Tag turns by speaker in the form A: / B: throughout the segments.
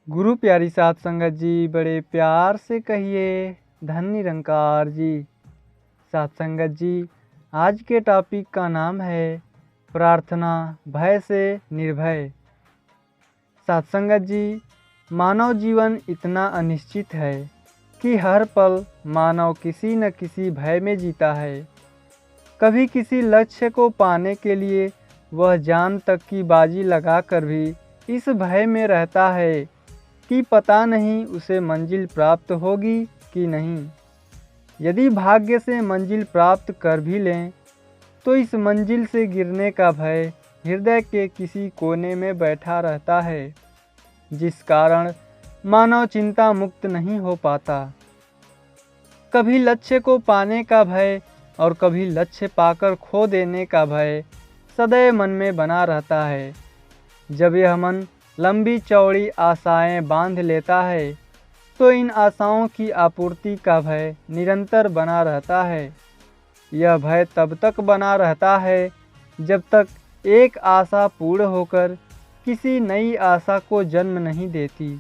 A: गुरु प्यारी साध संगत जी, बड़े प्यार से कहिए धन निरंकार जी। साध संगत जी, आज के टॉपिक का नाम है प्रार्थना भय से निर्भय। साध संगत जी, मानव जीवन इतना अनिश्चित है कि हर पल मानव किसी न किसी भय में जीता है। कभी किसी लक्ष्य को पाने के लिए वह जान तक की बाजी लगाकर भी इस भय में रहता है कि पता नहीं उसे मंजिल प्राप्त होगी कि नहीं। यदि भाग्य से मंजिल प्राप्त कर भी लें तो इस मंजिल से गिरने का भय हृदय के किसी कोने में बैठा रहता है, जिस कारण मानव चिंता मुक्त नहीं हो पाता। कभी लक्ष्य को पाने का भय और कभी लक्ष्य पाकर खो देने का भय सदैव मन में बना रहता है। जब यह मन लंबी चौड़ी आशाएं बांध लेता है तो इन आशाओं की आपूर्ति का भय निरंतर बना रहता है। यह भय तब तक बना रहता है जब तक एक आशा पूर्ण होकर किसी नई आशा को जन्म नहीं देती।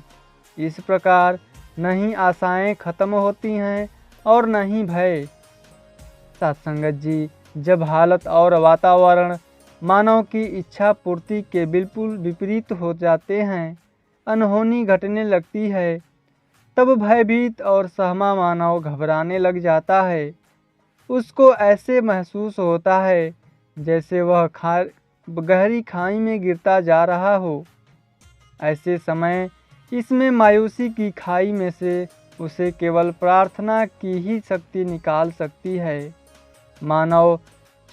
A: इस प्रकार न ही आशाएं खत्म होती हैं और न ही भय। सत्संगत जी, जब हालत और वातावरण मानव की इच्छा पूर्ति के बिल्कुल विपरीत हो जाते हैं, अनहोनी घटने लगती है, तब भयभीत और सहमा मानव घबराने लग जाता है। उसको ऐसे महसूस होता है जैसे वह गहरी खाई में गिरता जा रहा हो। ऐसे समय इसमें मायूसी की खाई में से उसे केवल प्रार्थना की ही शक्ति निकाल सकती है। मानव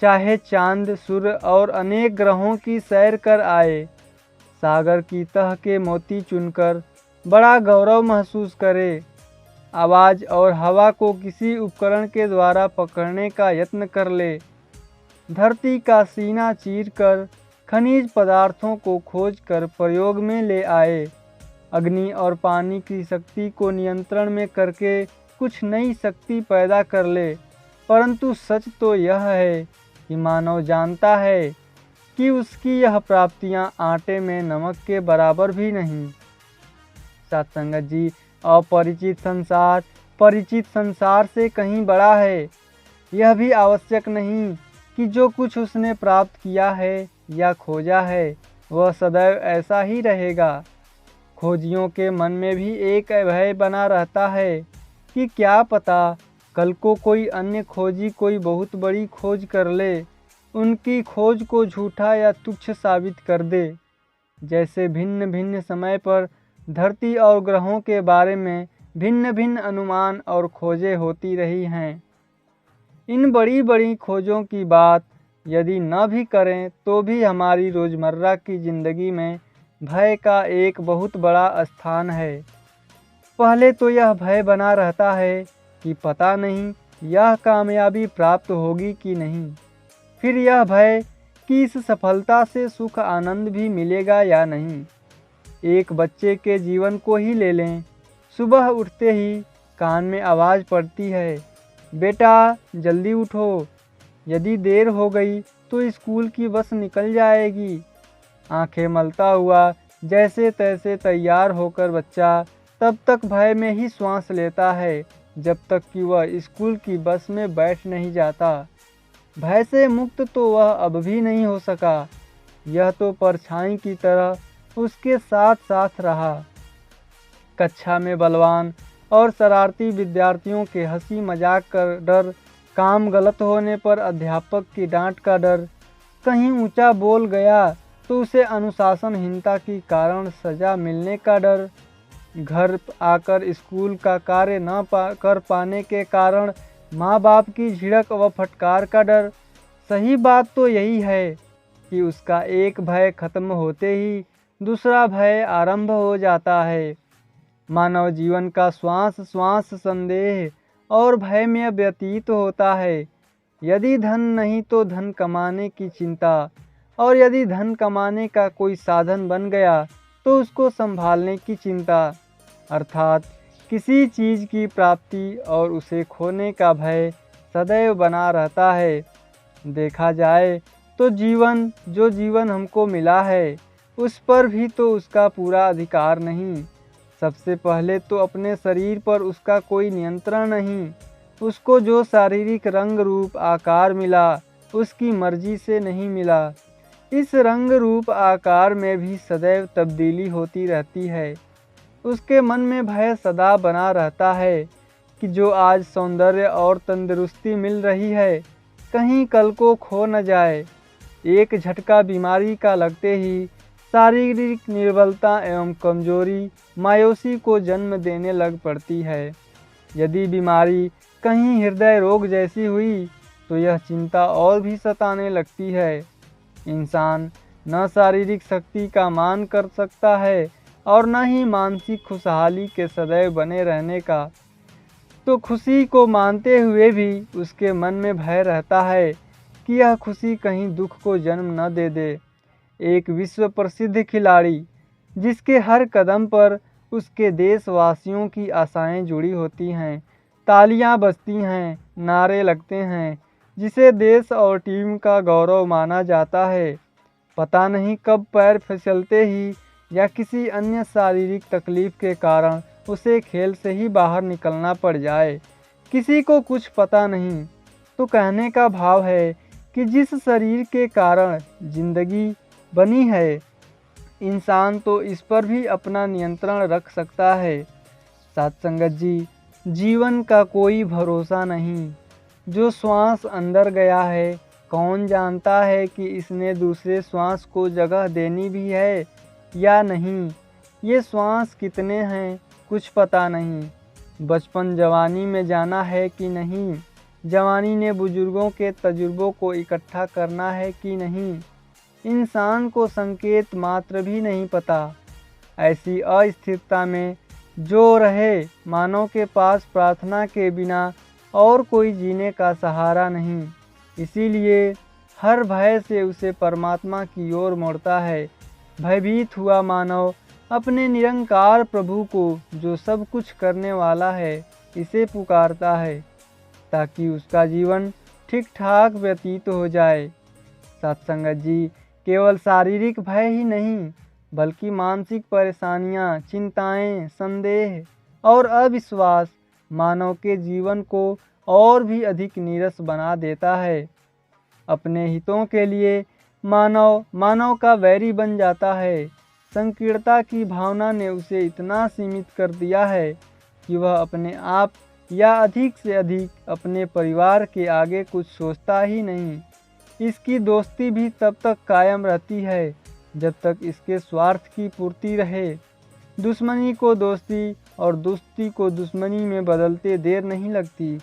A: चाहे चांद, सूर्य और अनेक ग्रहों की सैर कर आए, सागर की तह के मोती चुनकर बड़ा गौरव महसूस करे, आवाज़ और हवा को किसी उपकरण के द्वारा पकड़ने का यत्न कर ले, धरती का सीना चीरकर खनिज पदार्थों को खोज कर प्रयोग में ले आए, अग्नि और पानी की शक्ति को नियंत्रण में करके कुछ नई शक्ति पैदा कर ले, परंतु सच तो यह है कि मानव जानता है कि उसकी यह प्राप्तियां आटे में नमक के बराबर भी नहीं। सत्संगत जी, अपरिचित संसार परिचित संसार से कहीं बड़ा है। यह भी आवश्यक नहीं कि जो कुछ उसने प्राप्त किया है या खोजा है वह सदैव ऐसा ही रहेगा। खोजियों के मन में भी एक भय बना रहता है कि क्या पता कल को कोई अन्य खोजी कोई बहुत बड़ी खोज कर ले, उनकी खोज को झूठा या तुच्छ साबित कर दे। जैसे भिन्न भिन्न समय पर धरती और ग्रहों के बारे में भिन्न भिन्न अनुमान और खोजें होती रही हैं। इन बड़ी बड़ी खोजों की बात यदि न भी करें तो भी हमारी रोज़मर्रा की ज़िंदगी में भय का एक बहुत बड़ा स्थान है। पहले तो यह भय बना रहता है कि पता नहीं यह कामयाबी प्राप्त होगी कि नहीं। फिर यह भय कि इस सफलता से सुख आनंद भी मिलेगा या नहीं। एक बच्चे के जीवन को ही ले लें। सुबह उठते ही कान में आवाज़ पड़ती है, बेटा जल्दी उठो, यदि देर हो गई तो स्कूल की बस निकल जाएगी। आंखें मलता हुआ जैसे तैसे तैयार होकर बच्चा तब तक भय में ही श्वास लेता है जब तक कि वह स्कूल की बस में बैठ नहीं जाता। भय से मुक्त तो वह अब भी नहीं हो सका। यह तो परछाई की तरह उसके साथ साथ रहा। कक्षा में बलवान और शरारती विद्यार्थियों के हंसी मजाक का डर, काम गलत होने पर अध्यापक की डांट का डर, कहीं ऊंचा बोल गया तो उसे अनुशासनहीनता के कारण सज़ा मिलने का डर, घर आकर स्कूल का कार्य न कर पाने के कारण माँ बाप की झिड़क व फटकार का डर। सही बात तो यही है कि उसका एक भय खत्म होते ही दूसरा भय आरंभ हो जाता है। मानव जीवन का श्वास श्वास संदेह और भय में व्यतीत होता है। यदि धन नहीं तो धन कमाने की चिंता, और यदि धन कमाने का कोई साधन बन गया तो उसको संभालने की चिंता, अर्थात किसी चीज़ की प्राप्ति और उसे खोने का भय सदैव बना रहता है। देखा जाए तो जो जीवन हमको मिला है उस पर भी तो उसका पूरा अधिकार नहीं। सबसे पहले तो अपने शरीर पर उसका कोई नियंत्रण नहीं। उसको जो शारीरिक रंग रूप आकार मिला उसकी मर्जी से नहीं मिला। इस रंग रूप आकार में भी सदैव तब्दीली होती रहती है। उसके मन में भय सदा बना रहता है कि जो आज सौंदर्य और तंदुरुस्ती मिल रही है कहीं कल को खो न जाए। एक झटका बीमारी का लगते ही शारीरिक निर्बलता एवं कमजोरी मायूसी को जन्म देने लग पड़ती है। यदि बीमारी कहीं हृदय रोग जैसी हुई तो यह चिंता और भी सताने लगती है। इंसान न शारीरिक शक्ति का मान कर सकता है और न ही मानसिक खुशहाली के सदैव बने रहने का। तो खुशी को मानते हुए भी उसके मन में भय रहता है कि यह खुशी कहीं दुख को जन्म न दे दे। एक विश्व प्रसिद्ध खिलाड़ी जिसके हर कदम पर उसके देशवासियों की आशाएं जुड़ी होती हैं, तालियां बजती हैं, नारे लगते हैं, जिसे देश और टीम का गौरव माना जाता है। पता नहीं कब पैर फिसलते ही या किसी अन्य शारीरिक तकलीफ के कारण उसे खेल से ही बाहर निकलना पड़ जाए, किसी को कुछ पता नहीं। तो कहने का भाव है कि जिस शरीर के कारण जिंदगी बनी है, इंसान तो इस पर भी अपना नियंत्रण रख सकता है। सत्संगत जी, जीवन का कोई भरोसा नहीं। जो श्वास अंदर गया है, कौन जानता है कि इसने दूसरे श्वास को जगह देनी भी है या नहीं। ये श्वास कितने हैं कुछ पता नहीं। बचपन जवानी में जाना है कि नहीं, जवानी ने बुजुर्गों के तजुर्बों को इकट्ठा करना है कि नहीं, इंसान को संकेत मात्र भी नहीं पता। ऐसी अस्थिरता में जो रहे, मानव के पास प्रार्थना के बिना और कोई जीने का सहारा नहीं। इसीलिए हर भय से उसे परमात्मा की ओर मोड़ता है। भयभीत हुआ मानव अपने निरंकार प्रभु को, जो सब कुछ करने वाला है, इसे पुकारता है ताकि उसका जीवन ठीक ठाक व्यतीत हो जाए। सत्संगत जी, केवल शारीरिक भय ही नहीं बल्कि मानसिक परेशानियां, चिंताएं, संदेह और अविश्वास मानव के जीवन को और भी अधिक नीरस बना देता है। अपने हितों के लिए मानव का वैरी बन जाता है। संकीर्णता की भावना ने उसे इतना सीमित कर दिया है कि वह अपने आप या अधिक से अधिक अपने परिवार के आगे कुछ सोचता ही नहीं। इसकी दोस्ती भी तब तक कायम रहती है जब तक इसके स्वार्थ की पूर्ति रहे। दुश्मनी को दोस्ती और दोस्ती को दुश्मनी में बदलते देर नहीं लगती।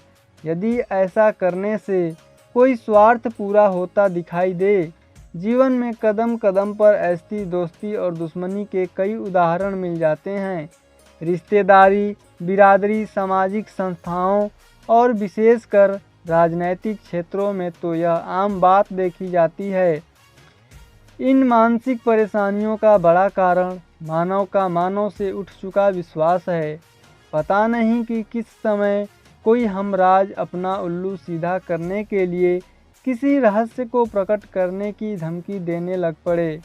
A: यदि ऐसा करने से कोई स्वार्थ पूरा होता दिखाई दे, जीवन में कदम कदम पर ऐसी दोस्ती और दुश्मनी के कई उदाहरण मिल जाते हैं। रिश्तेदारी, बिरादरी, सामाजिक संस्थाओं और विशेषकर राजनैतिक क्षेत्रों में तो यह आम बात देखी जाती है। इन मानसिक परेशानियों का बड़ा कारण मानव का मानव से उठ चुका विश्वास है। पता नहीं कि किस समय कोई हमराज अपना उल्लू सीधा करने के लिए किसी रहस्य को प्रकट करने की धमकी देने लग पड़े।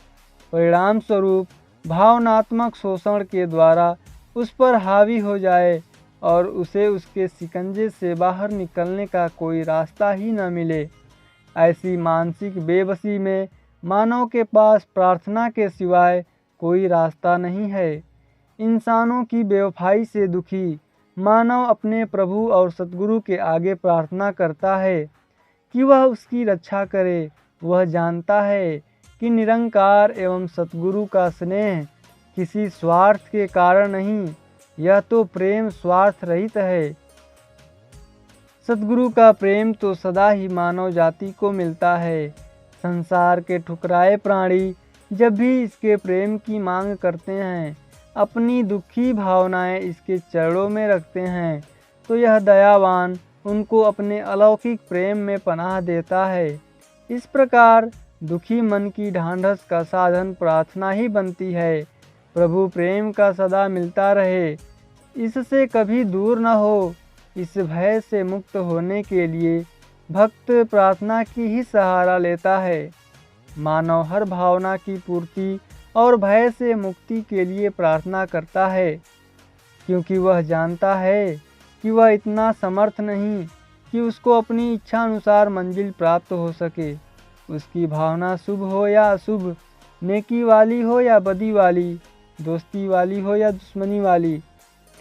A: परिणाम स्वरूप भावनात्मक शोषण के द्वारा उस पर हावी हो जाए और उसे उसके शिकंजे से बाहर निकलने का कोई रास्ता ही न मिले। ऐसी मानसिक बेबसी में मानव के पास प्रार्थना के सिवाय कोई रास्ता नहीं है। इंसानों की बेवफाई से दुखी मानव अपने प्रभु और सद्गुरु के आगे प्रार्थना करता है कि वह उसकी रक्षा करे। वह जानता है कि निरंकार एवं सद्गुरु का स्नेह किसी स्वार्थ के कारण नहीं, यह तो प्रेम स्वार्थ रहित है। सद्गुरु का प्रेम तो सदा ही मानव जाति को मिलता है। संसार के ठुकराए प्राणी जब भी इसके प्रेम की मांग करते हैं, अपनी दुखी भावनाएं इसके चरणों में रखते हैं, तो यह दयावान उनको अपने अलौकिक प्रेम में पनाह देता है। इस प्रकार दुखी मन की ढांढस का साधन प्रार्थना ही बनती है। प्रभु प्रेम का सदा मिलता रहे, इससे कभी दूर न हो। इस भय से मुक्त होने के लिए भक्त प्रार्थना की ही सहारा लेता है। मानव हर भावना की पूर्ति और भय से मुक्ति के लिए प्रार्थना करता है। क्योंकि वह जानता है कि वह इतना समर्थ नहीं कि उसको अपनी इच्छा अनुसार मंजिल प्राप्त हो सके। उसकी भावना शुभ हो या अशुभ, नेकी वाली हो या बदी वाली, दोस्ती वाली हो या दुश्मनी वाली,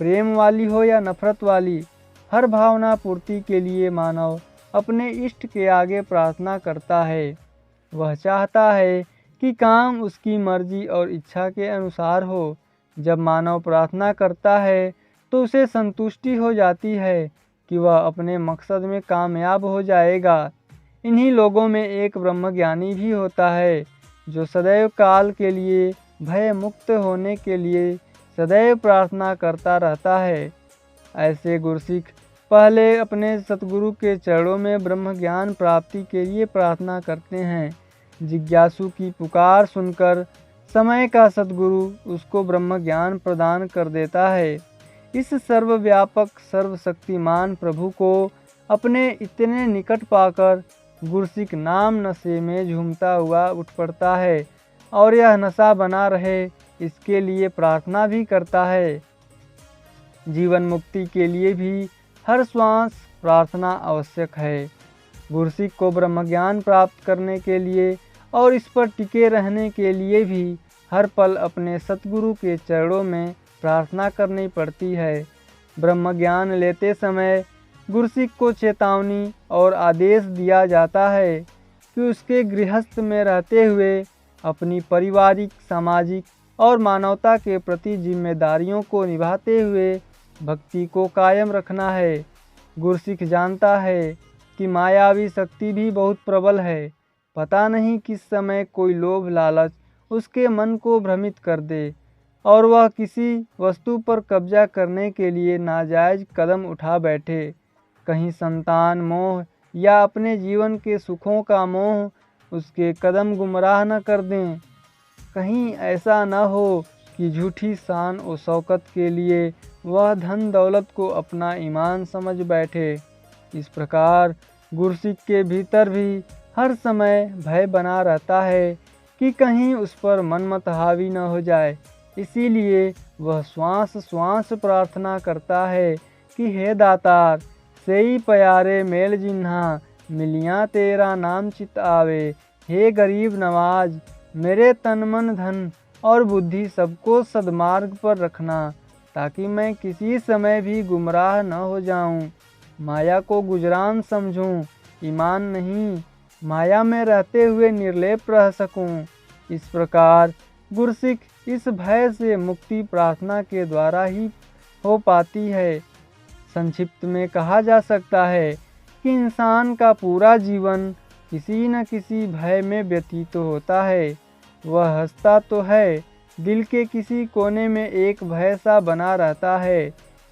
A: प्रेम वाली हो या नफरत वाली, हर भावना पूर्ति के लिए मानव अपने इष्ट के आगे प्रार्थना करता है। वह चाहता है कि काम उसकी मर्जी और इच्छा के अनुसार हो। जब मानव प्रार्थना करता है तो उसे संतुष्टि हो जाती है कि वह अपने मकसद में कामयाब हो जाएगा। इन्हीं लोगों में एक ब्रह्मज्ञानी भी होता है जो सदैव काल के लिए भय मुक्त होने के लिए सदैव प्रार्थना करता रहता है। ऐसे गुरसिख पहले अपने सतगुरु के चरणों में ब्रह्म ज्ञान प्राप्ति के लिए प्रार्थना करते हैं। जिज्ञासु की पुकार सुनकर समय का सतगुरु उसको ब्रह्म ज्ञान प्रदान कर देता है। इस सर्वव्यापक सर्वशक्तिमान प्रभु को अपने इतने निकट पाकर गुरसिख नाम नशे में झूमता हुआ उठ पड़ता है और यह नशा बना रहे इसके लिए प्रार्थना भी करता है। जीवन मुक्ति के लिए भी हर श्वास प्रार्थना आवश्यक है। गुरसिख को ब्रह्मज्ञान प्राप्त करने के लिए और इस पर टिके रहने के लिए भी हर पल अपने सतगुरु के चरणों में प्रार्थना करनी पड़ती है। ब्रह्मज्ञान लेते समय गुरसिख को चेतावनी और आदेश दिया जाता है कि उसके गृहस्थ में रहते हुए अपनी पारिवारिक, सामाजिक और मानवता के प्रति जिम्मेदारियों को निभाते हुए भक्ति को कायम रखना है। गुरसिख जानता है कि मायावी शक्ति भी बहुत प्रबल है। पता नहीं किस समय कोई लोभ लालच उसके मन को भ्रमित कर दे और वह किसी वस्तु पर कब्जा करने के लिए नाजायज कदम उठा बैठे। कहीं संतान मोह या अपने जीवन के सुखों का मोह उसके कदम गुमराह न कर दें। कहीं ऐसा न हो कि झूठी शान और शौकत के लिए वह धन दौलत को अपना ईमान समझ बैठे। इस प्रकार गुरसिख के भीतर भी हर समय भय बना रहता है कि कहीं उस पर मनमत हावी न हो जाए। इसीलिए वह श्वास श्वास प्रार्थना करता है कि हे दातार, सेई प्यारे मेल जिन्हा, मिलिया तेरा नाम चित आवे। हे गरीब नवाज, मेरे तन मन धन और बुद्धि सबको सद्मार्ग पर रखना, ताकि मैं किसी समय भी गुमराह न हो जाऊं। माया को गुजरान समझूं, ईमान नहीं, माया में रहते हुए निर्लेप रह सकूं। इस प्रकार गुरसिख इस भय से मुक्ति प्रार्थना के द्वारा ही हो पाती है। संक्षिप्त में कहा जा सकता है कि इंसान का पूरा जीवन किसी न किसी भय में व्यतीत होता है। वह हंसता तो है, दिल के किसी कोने में एक भय सा बना रहता है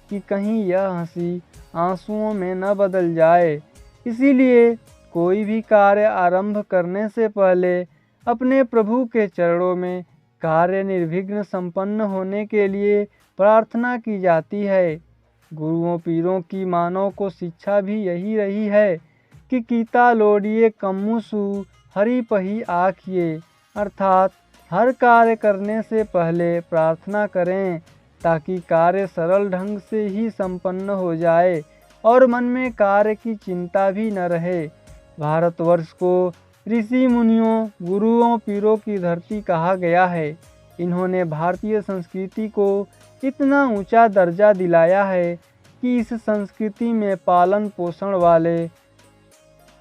A: कि कहीं यह हंसी आंसुओं में न बदल जाए। इसीलिए कोई भी कार्य आरंभ करने से पहले अपने प्रभु के चरणों में कार्य निर्विघ्न संपन्न होने के लिए प्रार्थना की जाती है। गुरुओं पीरों की मानव को शिक्षा भी यही रही है कि कीता लोड़िए कम्मुसु हरि पही आखिए, अर्थात हर कार्य करने से पहले प्रार्थना करें ताकि कार्य सरल ढंग से ही संपन्न हो जाए और मन में कार्य की चिंता भी न रहे। भारतवर्ष को ऋषि मुनियों, गुरुओं पीरों की धरती कहा गया है। इन्होंने भारतीय संस्कृति को इतना ऊंचा दर्जा दिलाया है कि इस संस्कृति में पालन पोषण वाले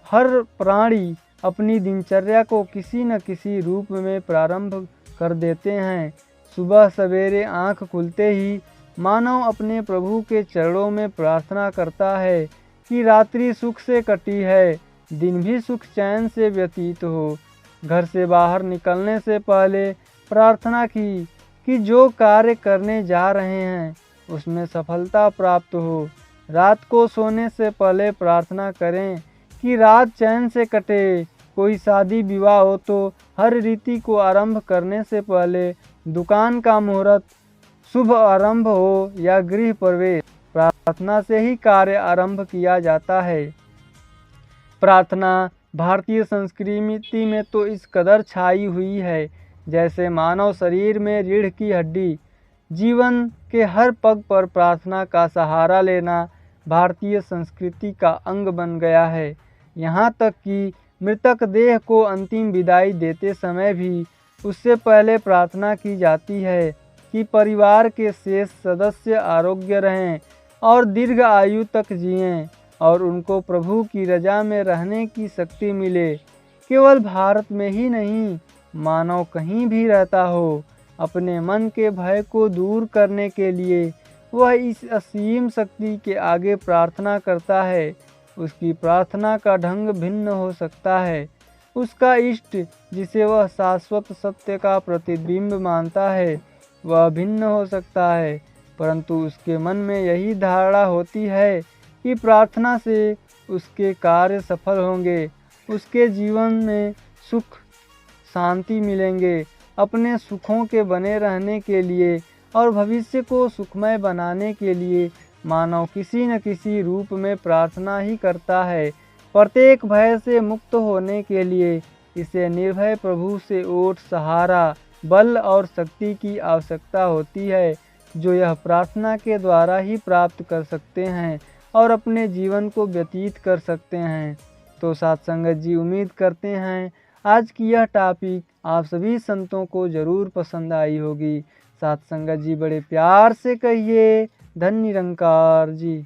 A: हर प्राणी अपनी दिनचर्या को किसी न किसी रूप में प्रारंभ कर देते हैं। सुबह सवेरे आंख खुलते ही मानव अपने प्रभु के चरणों में प्रार्थना करता है कि रात्रि सुख से कटी है, दिन भी सुख चैन से व्यतीत हो। घर से बाहर निकलने से पहले प्रार्थना की कि जो कार्य करने जा रहे हैं उसमें सफलता प्राप्त हो। रात को सोने से पहले प्रार्थना करें कि रात चैन से कटे। कोई शादी विवाह हो तो हर रीति को आरंभ करने से पहले दुकान का मुहूर्त शुभ आरंभ हो या गृह प्रवेश, प्रार्थना से ही कार्य आरंभ किया जाता है। प्रार्थना भारतीय संस्कृति में तो इस कदर छाई हुई है जैसे मानव शरीर में रीढ़ की हड्डी। जीवन के हर पग पर प्रार्थना का सहारा लेना भारतीय संस्कृति का अंग बन गया है। यहाँ तक कि मृतक देह को अंतिम विदाई देते समय भी उससे पहले प्रार्थना की जाती है कि परिवार के शेष सदस्य आरोग्य रहें और दीर्घ आयु तक जिएं और उनको प्रभु की रजा में रहने की शक्ति मिले। केवल भारत में ही नहीं, मानव कहीं भी रहता हो, अपने मन के भय को दूर करने के लिए वह इस असीम शक्ति के आगे प्रार्थना करता है। उसकी प्रार्थना का ढंग भिन्न हो सकता है। उसका इष्ट, जिसे वह शाश्वत सत्य का प्रतिबिंब मानता है, वह भिन्न हो सकता है, परंतु उसके मन में यही धारणा होती है कि प्रार्थना से उसके कार्य सफल होंगे, उसके जीवन में सुख शांति मिलेंगे। अपने सुखों के बने रहने के लिए और भविष्य को सुखमय बनाने के लिए मानव किसी न किसी रूप में प्रार्थना ही करता है। प्रत्येक भय से मुक्त होने के लिए इसे निर्भय प्रभु से ओट सहारा, बल और शक्ति की आवश्यकता होती है, जो यह प्रार्थना के द्वारा ही प्राप्त कर सकते हैं और अपने जीवन को व्यतीत कर सकते हैं। तो साथ संगत जी, उम्मीद करते हैं आज की यह टॉपिक आप सभी संतों को ज़रूर पसंद आई होगी। साथ संगत जी, बड़े प्यार से कहिए धन्य निरंकार जी।